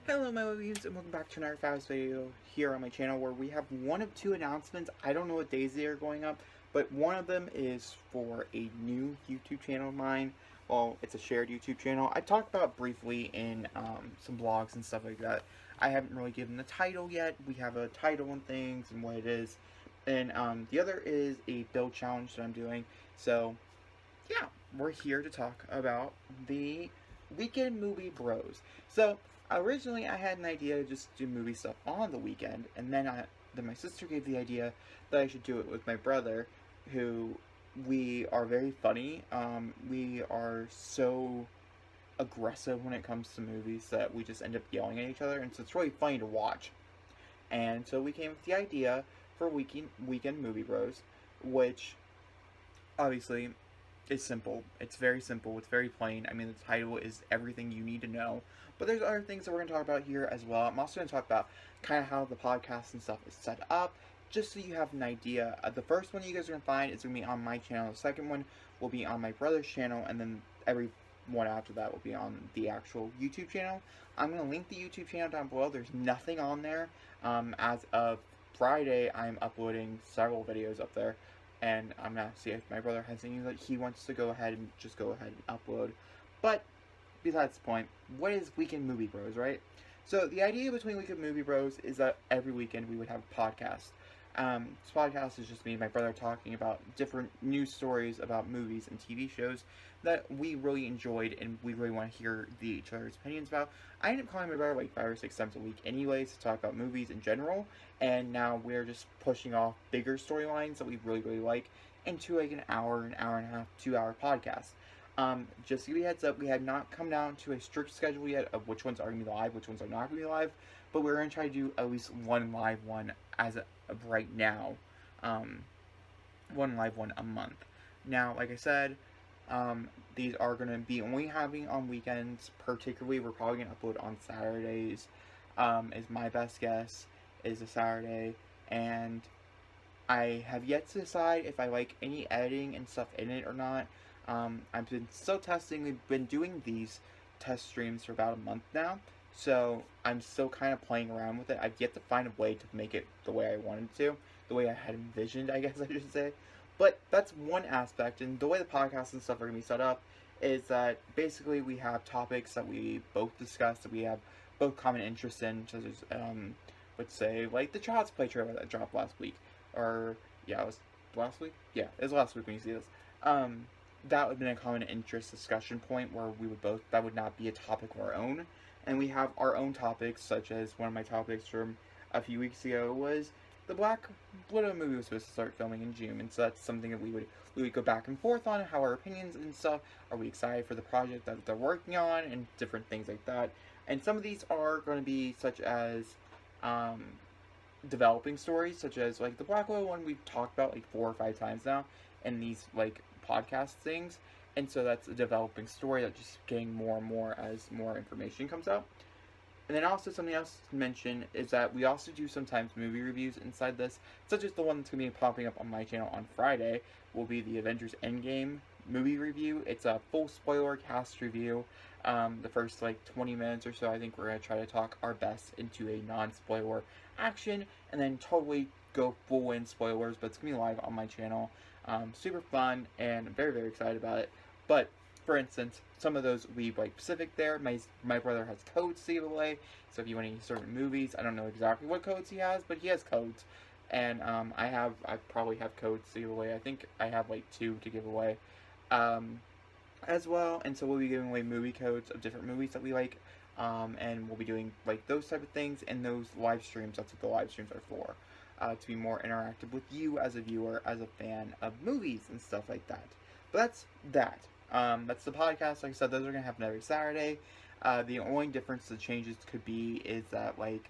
Hello my lovies, and welcome back to another fast video here on my channel where we have one of two announcements. I don't know what days they are going up, but one of them is for a new YouTube channel of mine. Well, it's a shared YouTube channel. I talked about it briefly in some blogs and stuff like that. I haven't really given the title yet. We have a title and things and what it is. And the other is a build challenge that I'm doing. So, yeah, we're here to talk about the Weekend Movie Bros. So, originally I had an idea to just do movie stuff on the weekend, and then my sister gave the idea that I should do it with my brother, who we are very funny. We are so aggressive when it comes to movies that we just end up yelling at each other, and so it's really funny to watch. And so we came with the idea for Weekend Movie Bros, which obviously is simple. It's very simple. It's very plain. I mean, the title is everything you need to know. But there's other things that we're going to talk about here as well. I'm also going to talk about kind of how the podcast and stuff is set up, just so you have an idea. The first one you guys are going to find is going to be on my channel. The second one will be on my brother's channel, and then every one after that will be on the actual YouTube channel. I'm going to link the YouTube channel down below. There's nothing on there. As of Friday, I'm uploading several videos up there. And I'm going to see if my brother has any that he wants to go ahead and just go ahead and upload. But, besides the point, what is Weekend Movie Bros, right? So, the idea between Weekend Movie Bros is that every weekend we would have a podcast. This podcast is just me and my brother talking about different news stories about movies and TV shows that we really enjoyed and we really want to hear each other's opinions about. I end up calling my brother like 5 or 6 times a week anyways to talk about movies in general, and now we're just pushing off bigger storylines that we really like into like an hour and a half, 2-hour podcast. Just to give you a heads up, we have not come down to a strict schedule yet of which ones are going to be live, which ones are not going to be live, but we're going to try to do at least one live one as of right now. One live one a month. Now, like I said, these are going to be only having on weekends. Particularly, we're probably going to upload on Saturdays, is my best guess, is a Saturday, and I have yet to decide if I like any editing and stuff in it or not. I've been still testing. We've been doing these test streams for about a month now, so I'm still kind of playing around with it. I've yet to find a way to make it the way I wanted to, the way I had envisioned, I guess I should say. But that's one aspect, and the way the podcasts and stuff are going to be set up is that basically we have topics that we both discuss, that we have both common interests in, such as, let's say, like the Child's Play trailer that dropped last week. Or, yeah, it was last week? Yeah, it was last week when you see this. That would have been a common interest discussion point where we would both, that would not be a topic of our own. And we have our own topics, such as one of my topics from a few weeks ago was the Black Widow movie was supposed to start filming in June, and so that's something that we would go back and forth on, how our opinions and stuff. Are we excited for the project that they're working on, and different things like that. And some of these are going to be such as developing stories, such as like the Black Widow one we've talked about like 4 or 5 times now in these like podcast things. And so that's a developing story that's just getting more and more as more information comes out. And then also something else to mention is that we also do sometimes movie reviews inside this, such as the one that's going to be popping up on my channel on Friday, will be the Avengers Endgame movie review. It's a full spoiler cast review. The first like 20 minutes or so, I think we're going to try to talk our best into a non-spoiler action, and then totally go full in spoilers, but it's going to be live on my channel. Super fun, and I'm very excited about it. But for instance, some of those will be like specific there. My brother has codes to give away, so if you want any certain movies, I don't know exactly what codes he has, but he has codes. And I probably have codes to give away. I think I have like 2 to give away as well. And so we'll be giving away movie codes of different movies that we like, and we'll be doing like those type of things in those live streams. That's what the live streams are for. To be more interactive with you as a viewer, as a fan of movies and stuff like that. But that's that. That's the podcast. Like I said, those are going to happen every Saturday. The only difference, the changes could be, is that, like,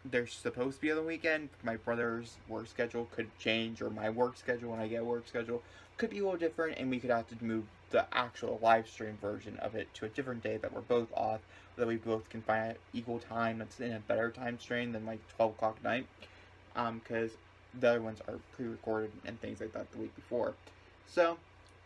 they're supposed to be on the weekend. My brother's work schedule could change, or my work schedule when I get a work schedule could be a little different, and we could have to move the actual live stream version of it to a different day that we're both off, that we both can find at equal time, that's in a better time strain than, like, 12 o'clock at night. Because the other ones are pre-recorded and things like that the week before. So,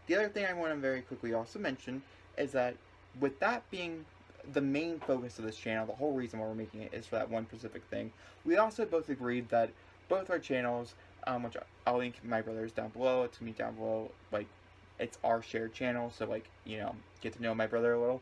the other thing I want to very quickly also mention is that with that being the main focus of this channel, the whole reason why we're making it, is for that one specific thing. We also both agreed that both our channels, which I'll link my brother's down below, it's gonna be down below, like, it's our shared channel, so, like, you know, get to know my brother a little,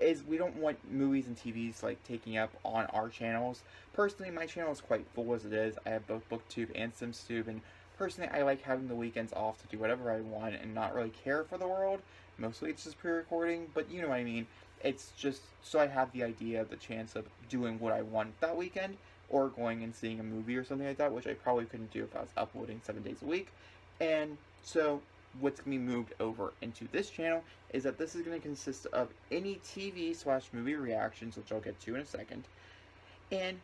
is we don't want movies and TVs, like, taking up on our channels. Personally, my channel is quite full as it is. I have both BookTube and SimsTube, and personally, I like having the weekends off to do whatever I want and not really care for the world. Mostly it's just pre-recording, but you know what I mean. It's just so I have the idea, the chance of doing what I want that weekend, or going and seeing a movie or something like that, which I probably couldn't do if I was uploading 7 days a week. And so what's going to be moved over into this channel is that this is going to consist of any TV/movie reactions, which I'll get to in a second, and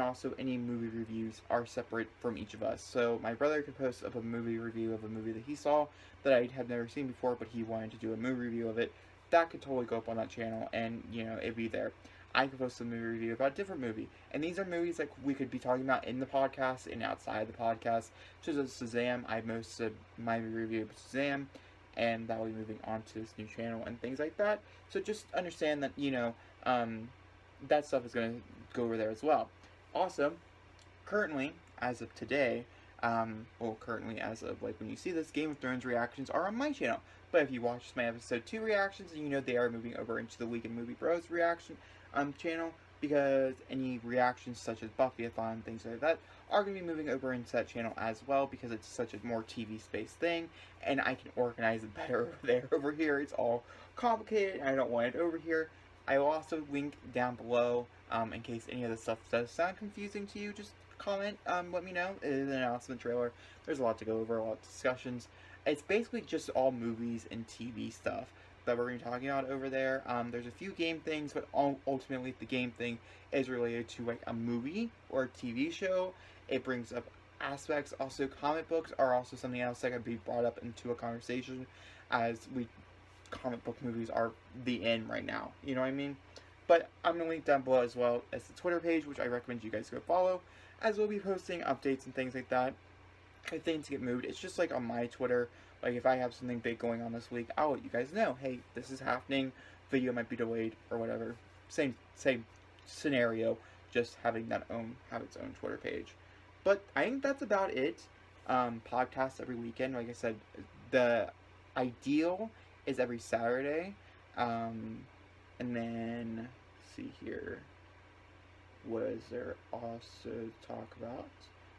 also any movie reviews are separate from each of us. So my brother could post up a movie review of a movie that he saw that I had never seen before, but he wanted to do a movie review of it. That could totally go up on that channel, and you know, it'd be there. I could post a movie review about a different movie, and these are movies like we could be talking about in the podcast and outside the podcast. Such as Shazam, I posted my review of Shazam, and that will be moving on to this new channel and things like that. So just understand that, you know, that stuff is going to go over there as well. Also, currently, as of today, currently as of, like, when you see this, Game of Thrones reactions are on my channel. But if you watched my episode 2 reactions, then you know they are moving over into the Weekend Movie Bros reaction channel, because any reactions such as Buffy-a-thon, things like that, are going to be moving over into that channel as well, because it's such a more TV-spaced thing, and I can organize it better over there. Over here, it's all complicated, and I don't want it over here. I will also link down below, in case any of this stuff does sound confusing to you. Just comment, let me know. It is an announcement trailer. There's a lot to go over, a lot of discussions. It's basically just all movies and TV stuff that we're going to be talking about over there. There's a few game things, but ultimately the game thing is related to, like, a movie or a TV show. It brings up aspects. Also, comic books are also something else that could be brought up into a conversation, as comic book movies are the in right now. You know what I mean? But I'm going to link down below as well as the Twitter page, which I recommend you guys go follow, as we'll be posting updates and things like that. I think to get moved, it's just like on my Twitter. Like, if I have something big going on this week, I'll let you guys know. Hey, this is happening. Video might be delayed or whatever. Same scenario. Just having have its own Twitter page. But I think that's about it. Podcasts every weekend. Like I said, the ideal is every Saturday. And then, let's see here. What is there also to talk about?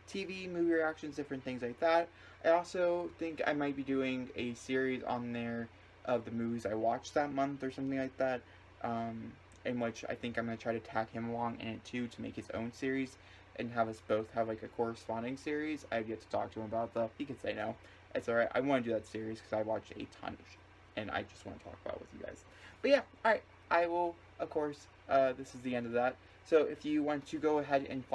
TV, movie reactions, different things like that. I also think I might be doing a series on there of the movies I watched that month or something like that, in which I think I'm going to try to tag him along in it too, to make his own series and have us both have, like, a corresponding series. I have yet to talk to him about that. He could say no. It's alright. I want to do that series because I watched a ton of shit, and I just want to talk about it with you guys. But yeah, alright. I will, of course, this is the end of that. So if you want to go ahead and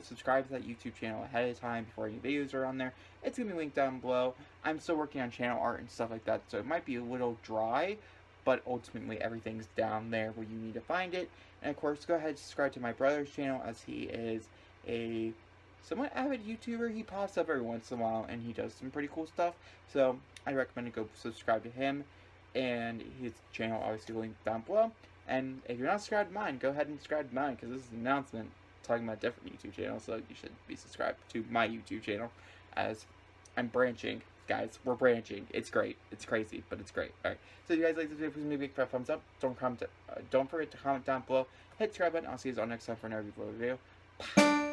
subscribe to that YouTube channel ahead of time before any videos are on there, it's going to be linked down below. I'm still working on channel art and stuff like that, so it might be a little dry, but ultimately everything's down there where you need to find it. And of course, go ahead and subscribe to my brother's channel, as he is a somewhat avid YouTuber. He pops up every once in a while, and he does some pretty cool stuff. So I recommend to go subscribe to him, and his channel obviously linked down below. And if you're not subscribed to mine, go ahead and subscribe to mine, because this is an announcement talking about a different YouTube channel, so you should be subscribed to my YouTube channel, as I'm branching. Guys, we're branching. It's great. It's crazy, but it's great. Alright, so if you guys like this video, please leave a big fat thumbs up. Don't forget to comment down below. Hit the subscribe button. I'll see you all next time for another video. Bye.